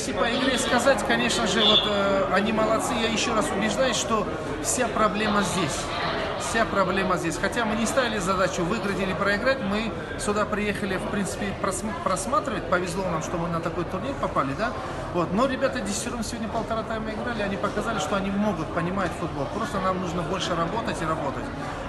если по игре сказать, конечно же, вот они молодцы. Я еще раз убеждаюсь, что вся проблема здесь. Вся проблема здесь. Хотя мы не ставили задачу выиграть или проиграть, мы сюда приехали, в принципе, просматривать. Повезло нам, что мы на такой турнир попали, да? Вот. Но ребята десятером сегодня полтора тайма играли, они показали, что они могут понимать футбол. Просто нам нужно больше работать и работать.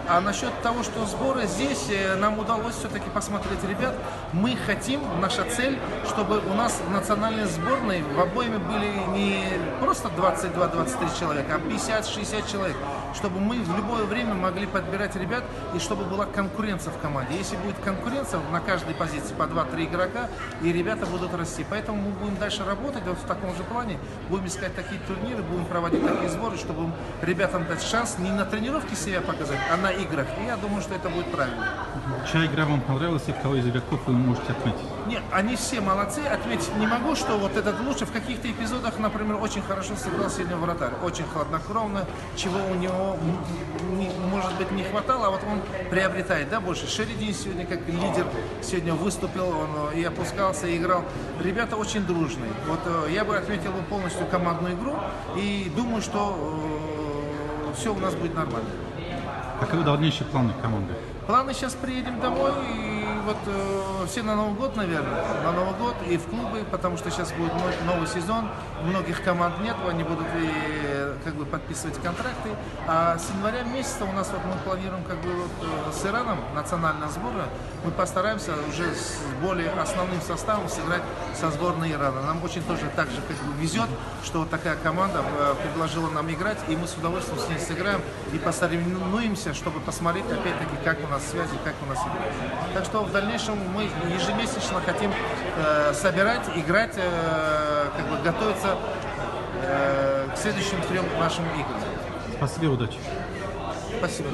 А насчет того, что сборы здесь, нам удалось все-таки посмотреть ребят. Мы хотим, наша цель, чтобы у нас в национальной сборной в обоими были не просто 22-23 человека, а 50-60 человек. Чтобы мы в любое время могли подбирать ребят и чтобы была конкуренция в команде. Если будет конкуренция на каждой позиции по 2-3 игрока, и ребята будут расти. Поэтому мы будем дальше работать вот в таком же плане. Будем искать такие турниры, будем проводить такие сборы, чтобы ребятам дать шанс не на тренировке себя показать, а на играх. И я думаю, что это будет правильно. Чья игра вам понравилась и кого из игроков вы можете отметить? Нет, они все молодцы. Отметить не могу, что вот этот лучше. В каких-то эпизодах, например, очень хорошо сыграл сегодня вратарь. Очень хладнокровно, чего у него, может быть, не хватало, а вот он приобретает, да, больше. Шеридин сегодня как лидер сегодня выступил, он и опускался, и играл. Ребята очень дружные. Вот я бы отметил полностью командную игру и думаю, что все у нас будет нормально. Каковы дальнейшие планы команды? Планы: сейчас приедем домой и вот все на Новый год, наверное, на Новый год и в клубы, потому что сейчас будет новый сезон, многих команд нет, они будут как бы подписывать контракты, а с января месяца у нас вот мы планируем как бы вот, с Ираном, национальная сборная, мы постараемся уже с более основным составом сыграть со сборной Ирана. Нам очень тоже так же как бы везет, что вот такая команда предложила нам играть, и мы с удовольствием с ней сыграем и посоревнуемся, чтобы посмотреть опять-таки, как у нас связи, как у нас играет. Так что в дальнейшем мы ежемесячно хотим собирать, играть, как бы готовиться к следующим 3 нашим играм. Спасибо, удачи. Спасибо.